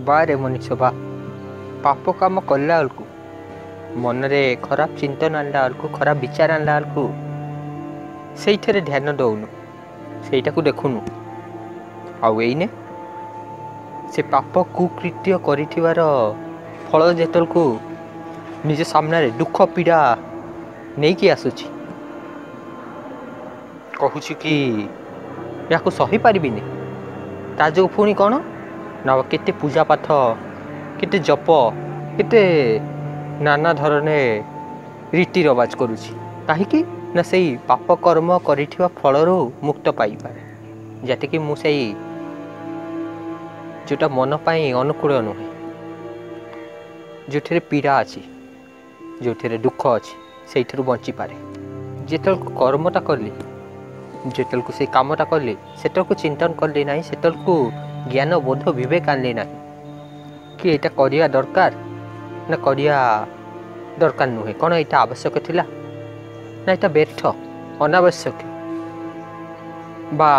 बारे मनीष बा पाप काम कला बेलू मनरे खराब चिंतन आनला बेलू खराब विचार आनला बेलू से ध्यान दौनु सेटा को देखुनु आईने से पाप कुकृत्य कर फल जेतलकू निज सामने दुख पीड़ा नहीं कि आसुची कहूँ कि या सही पारिनी ता जो पुणी कौन ना केते पूजा पाठ केते जप केते नाना धरने रीति रवाज करुची कहीं ना से पाप कर्म करिथिबा फलरू मुक्त पाई पारे जाते कि मुझे जोटा मन पाई अनुकूल नुहे जो पीड़ा अच्छी जो दुख अच्छी से बंची पारे जिते कर्मटा कली जिते से कामटा कली से चिंतन कली ना से ज्ञान बोध विवेक आनली ना कि यहाँ करिया दरकार ना करिया दरकार नुहे कौन यहाँ आवश्यक थिला ना यहाँ व्यर्थ अनावश्यक बा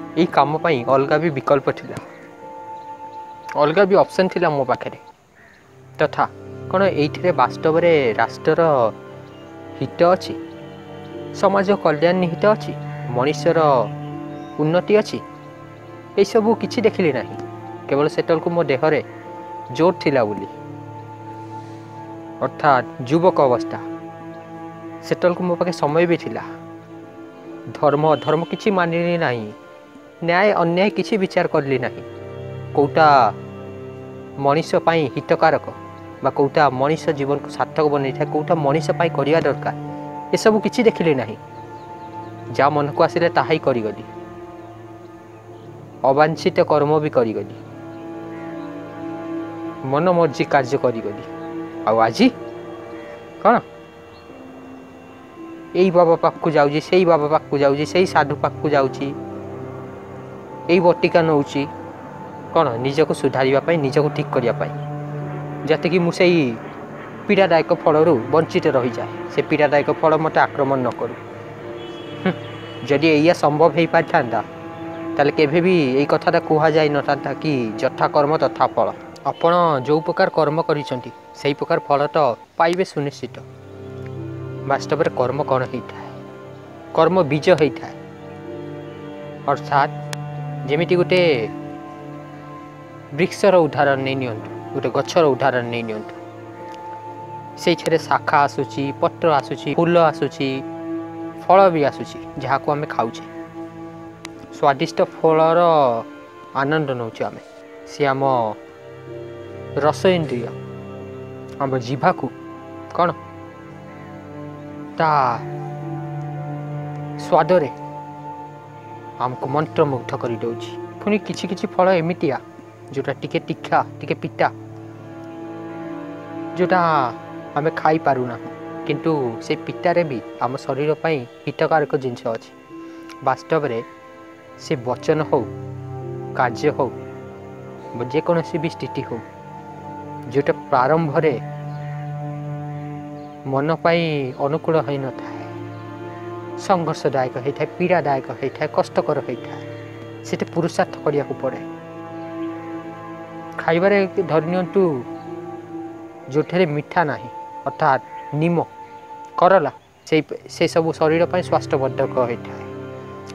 यही काम पाई अलग भी विकल्प थिला अलग भी ऑप्शन थिला मो पाखे तथा कौन ये वास्तव में राष्ट्र हित अच्छी समाज कल्याण हित अच्छी मनुष्यर उन्नति अच्छी ये सबू किसी देखिली ना केवल सेटल को मो देहरे जोर थिला बोली अर्थात युवक अवस्था सेटल को मो पाखे समय भी थिला धर्म धर्म किसी मानिली ना न्याय अन्याय किसी विचार करली ना कौटा मनीष पाई हितकारक बा कौटा मनीष जीवन को सार्थक बन था कौटा मनीष पाई करिया दरकार ये सब किसी देखिली ना जा मन को आसिले ताहा ही करिगली अवांछित कर्म भी करिगली मन मर्जी कार्य करिगली आज कौन यही बाबा पाख को जाऊँ से बाबा पाख को जाऊँ से साधु पाख को जाऊँगी यही बटिका नौ कौन निजक सुधार निज को ठीक करने जाते कि मुझे पीड़ादायक फलू वंचित रही जाए से पीड़ादायक फल मत आक्रमण न करू जदि या संभव हो पारि था ताले केभे भी यही कथा कह जाए न था कि यथा कर्म तथा फल आपण जो प्रकार कर्म करिसेंती सेही प्रकार फल तो पाइबे सुनिश्चित वास्तव में कर्म कौन होता है कर्म बीज होता है अर्थात जेमिति गोटे वृक्षर उदाहरण नहीं नियंतु गोटे गछर उदाहरण नहीं नियंतु से शाखा आसूची पत्र आसूची फूल आसूची फल भी आसूची जहाँ को आम खाऊे स्वादिष्ट फलर आनंद नौ आम सी आम रस इंद्रिय आम जीवा को कौन ता स्वादरे आमको मंत्रमुग्ध कर दौची पुणी किछि किछि फल एमितिया जोटा टिके तीखा टिके पिता जोटा आम खाई पारुना किंतु से पितारे भी आम शरीर पर हितकारक जिनस अच्छी वास्तव में से वचन हो कार्य हो जेकोसी भी स्थिति हो जोटा प्रारंभ रे मन पाई अनुकूल हो न था संघर्षदायक होता है पीड़ादायक होता है कष्टकर होता है से पुरुषार्थ करिया को पड़े खाइबारे धरनियंतु जोठे मीठा ना अर्थात निम करला से सब शरीर पर स्वास्थ्यवर्धक होता है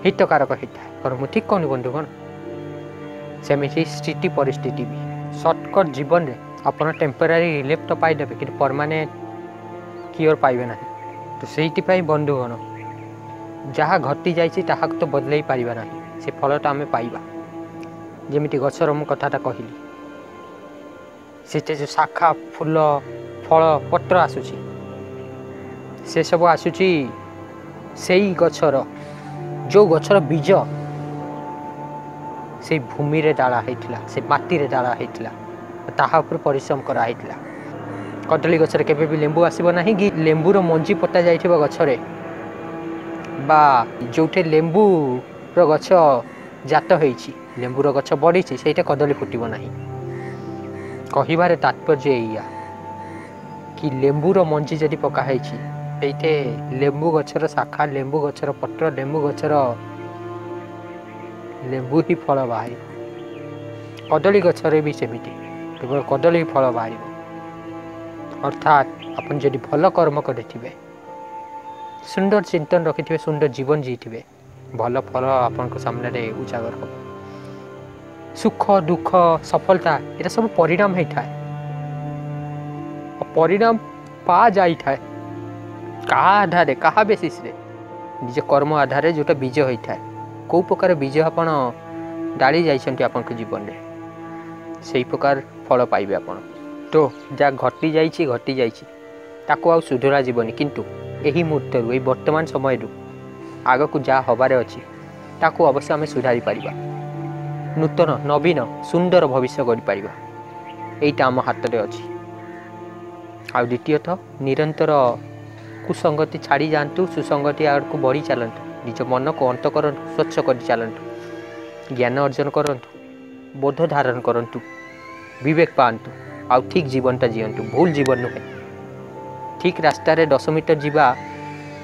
हितकारक होता है और मुझे ठीक कहूँ बंधु कौन सेमती स्थिति परिस्थिति भी सर्टकट जीवन में आप टेम्परारी रिलीफ तो पाइबे कि परमानेंट क्योर पाइबे ना तो से बंधुगण जहाँ घटी जाइए तो बदल पारिबा ना से फलटा आम पाइबा जमीती गछर मु कथाटा कहली से जो शाखा फूल फल पत्र आसूची से सब आसूची से गछर जो गछर बीज से भूमि रे डाला होता से माटी रे डाला होता ताहा उपर परिश्रम कराई कदली गछरे केबे भी लेंबू आसीबो नाही कि लेंबूर मंजी पता जाइथिबो गछरे बा जोठे लेंबू रो गछ जात होईछि लेंबूर गछ बढ़ी से कदली फुटब ना कहिबार तात्पर्य या कि लेंबूर मंजी जदि पकाई ये लेंबू गछर शाखा लेंबू गछर पत्र लेंबू गछर लेंबू ही फल बाहर कदली गछरे भी सेमिति केवल कदली फल बाहर। अर्थात अपन जदि भल कर्म करे सुंदर चिंतन रखि सुंदर जीवन जीते भल फल आपण सामने उजागर हो। सुख दुख सफलता ये सब परिणाम होता है। परिणाम पा जाए क्या आधार क्या बेसिस निज कर्म आधार जोटा विजय होता है। कौ प्रकार विजय आपण डाली जापन जीवन में से प्रकार फल पाइबे आपण। तो जहाँ घटी जाकू आ सुधरा जीवन किंतु यही मुहूर्त यही वर्तमान समय आग को जहाँ हबार अच्छी ताकू अवश्य आम सुधारी पारिबा। नूतन नवीन सुंदर भविष्य गढ़ी पारिबा। एटा आम हाथ में अच्छी। आ द्वितीयतः निरंतर कुसंगति छाड़ी जातु सुसंगति आड़ को बढ़ी चलतु। निज मन को अंत कर स्वच्छ कर चलतु। ज्ञान अर्जन करंतु बोध धारण करंतु विवेक पातु आ ठीक जीवनटा जीवंतु। भूल जीवन नुहे। ठीक रास्तार 10 मीटर जीवा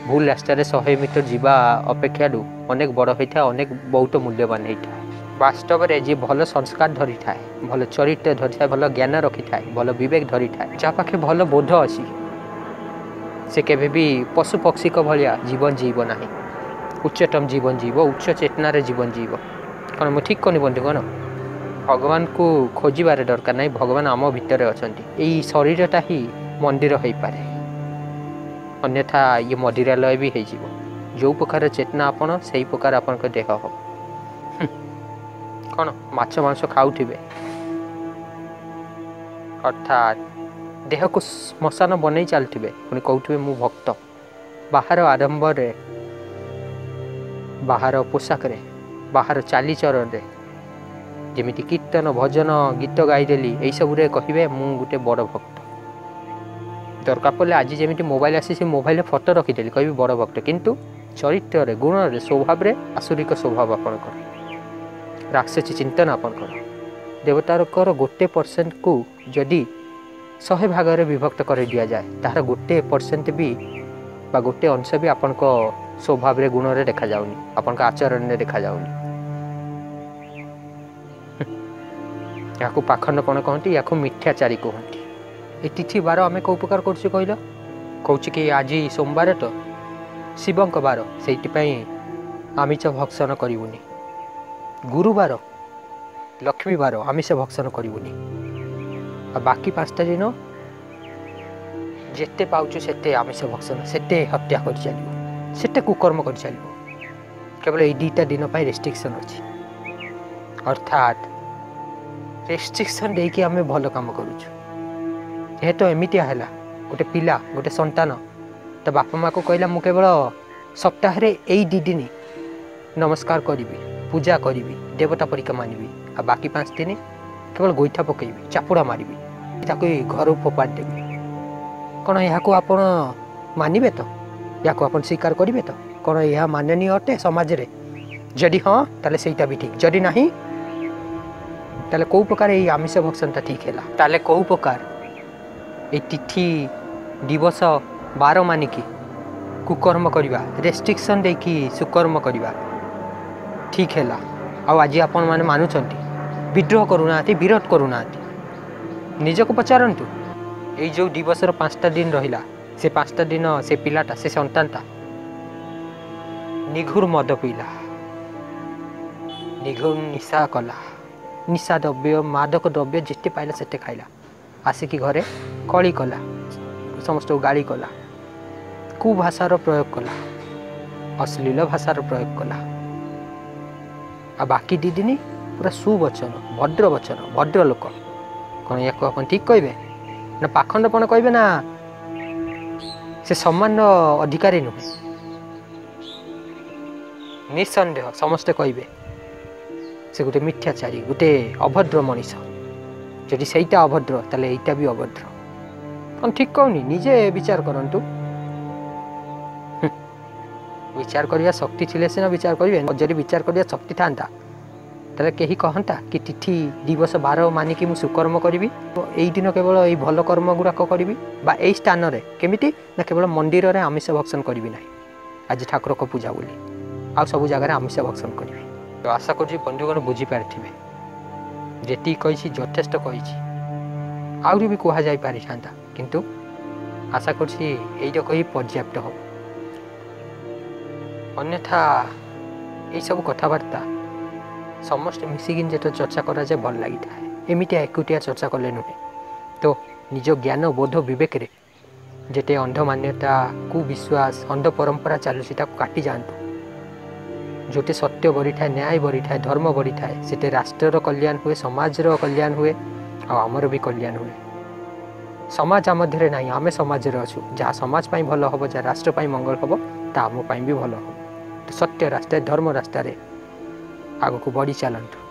भूल रास्तार 100 मीटर जीवा अपेक्षा अनेक बड़ होता है अनेक बहुत मूल्यवान होता है। वास्तव में जी भल संस्कार धरी थाए भल चरित्र धरी थाए भल ज्ञान रखी थाए भल विवेक धरी थाए जहाँ पाखे भल बोध अच्छी से केवे भी पशु पक्षी को भाया जीवन जीव ना। उच्चतम जीवन जीव उच्च चेतनार जीवन जीव कौन मुझे ठीक कहनी बंधुगण। भगवान को खोजार दरकार नहीं। भगवान आम भितर अच्छा। यही शरीरटा ही मंदिर हो पारे अन्यथा ये मदिरालय भी हो जो प्रकार चेतना आपण से प्रकार आपण देह हम कौन माछ मांस खाऊे अर्थात देह को श्मशान बनई चलते पुणी कहते मु भक्त बाहर आडंबर बाहर पोशाक बाहर चालीचरण जमी कीर्तन भजन गीत गाईदेली यही सब कहे मु गोटे बड़ भक्त। दरकार पड़े आज जमी मोबाइल आसी से मोबाइल फोटो रखीदेली कह बड़ भक्त किंतु चरित्र गुण स्वभाव आसुरिक स्वभाव आपणकर राक्षसी चिंतन आपणकर देवतार 1% को जदि 100 भाग विभक्त कर दि जाए तार 1% भी बा गोटे अंश भी आपण स्वभाव गुण में देखा जाऊनी आपण आचरण में देखा जाऊनी। या पाखंड कौन कहती या मिथ्याचारी कहती। ये तिथि बार आम कौ प्रकार कर कहल कौच कि आज सोमवार तो शिवंक बार से आमिष भक्षण करूनी। गुरुवार लक्ष्मी बार आमिष भक्षण करूनी। बाकी 5टा दिन जिते पाचु से आमिष भक्षण से हत्या कर चलो से कुकर्म कर चलो केवल ये 2टा दिन पर रेस्ट्रिक्शन अच्छी। अर्थात रेस्ट्रिक्शन देकी आम भल कम करुचु। यह तो एमती है गोटे पिला गोटे संतान तो बापा माँ को कहला मु केवल सप्ताह यही 2 दिन नमस्कार करी पूजा करी देवता परीक्षा मानवी आ बाकी 5 दिन केवल गोईठा पकईबी चापुड़ा मारि घर फोपाड़देवी कौन यहाँ आपण मानवे तो या आप स्वीकार करेंगे तो कौन यह माननीय अटे समाज रे जदि हाँ ताले सेटा भी ठीक जदि नहीं ताले कौ प्रकार ये आमिष भक्षणटा ठीक है ताले कौ प्रकार ये तिथि दिवस बार मानिकी कुकर्म करवा रेस्ट्रिक्शन देकी सुकर्म करवा ठीक है। आज आपण मैंने मानुंट विद्रोह करूना विरोध करूना निजक पचारतु ये जो दिवसर 5टा दिन रहा से 5टा दिन से पिलाटा से संतानटा निघुर मद पीला निघुर निशा कला निशा द्रव्य मादक द्रव्य जिते पाइला से खाइला आसिकी घरे कली कला समस्त गाड़ी कला कुभाषार प्रयोग कला अश्लील भाषार प्रयोग कला आ बाकी 2 दिन पूरा सुवचन भद्र लोक कौन या ठीक कहे ना पाखंडपण कहे ना से सम्मान अधिकारी नुहे निसंदेह समस्ते कहे से गोटे मिथ्याचारी गोटे अभद्र मनीष जदि सहीटा अभद्र ताले एटा भी अभद्र कौन ठीक कहनी निजे विचार करंतु विचार करिया शक्ति थिले सिना विचार करिवे जदि विचार करिया शक्ति थांता ताले केही कहंता कि तिथि दिवस 12 मानिकी मु सुकर्म करी यही दिन केवल यही भल कर्म गुड़ाक करी बा यही स्थान रे केमिति ना केवल मंदिर रे आमिष भक्षण करी ना आज ठाकुर को पूजा बोली आ सब जगह आमिष भक्षण करी। तो आशा करी बंधुगण बुझी पारे जी कही यथेष्ट कही ଆହୁରି ବି କୁହାଯାଇ ପାରିଥାନ୍ତା, କିନ୍ତୁ ଆଶା କରୁଛି ଏଇଟା କହି ପର୍ଯ୍ୟାପ୍ତ ହେବ। ଅନ୍ୟଥା ଏଇସବୁ କଥାବାର୍ତ୍ତା ସମସ୍ତେ ମିଶିକି ଯେତେବେଳେ ଚର୍ଚ୍ଚା କରାଯାଏ ଭଲ ଲାଗିଥାଏ। ଏମିତିଆ ଏକୁଟିଆ ଚର୍ଚ୍ଚା କଲେ ନୁହେଁ। ତ ନିଜ ଜ୍ଞାନ ବୋଧ ବିବେକରେ ଯେତେ ଅନ୍ଧ ମାନ୍ୟତା, କୁବିଶ୍ୱାସ, ଅନ୍ଧ ପରମ୍ପରା ଚାଲୁଛି ତାକୁ କାଟି ଯାଆନ୍ତୁ। ଯେଉଁଠି ସତ୍ୟ ବଢ଼ିଥାଏ, ନ୍ୟାୟ ବଢ଼ିଥାଏ, ଧର୍ମ ବଢ଼ିଥାଏ, ସେଠି ରାଷ୍ଟ୍ରର କଲ୍ୟାଣ ହୁଏ, ସମାଜର କଲ୍ୟାଣ ହୁଏ, ଆଉ ଆମର ବି କଲ୍ୟାଣ ହୁଏ। ସମାଜ ଆମ ମଧ୍ୟରେ ନାହିଁ, ଆମେ ସମାଜରେ ଅଛୁ। ଯାହା ସମାଜ ପାଇଁ ଭଲ ହେବ, ଯାହା ରାଷ୍ଟ୍ର ପାଇଁ ମଙ୍ଗଳ ହେବ, ତାହା ଆମ ପାଇଁ ବି ଭଲ ହେବ। ସତ୍ୟ ରାସ୍ତାରେ, ଧର୍ମ ରାସ୍ତାରେ ଆଗକୁ ବଢ଼ି ଚାଲନ୍ତୁ।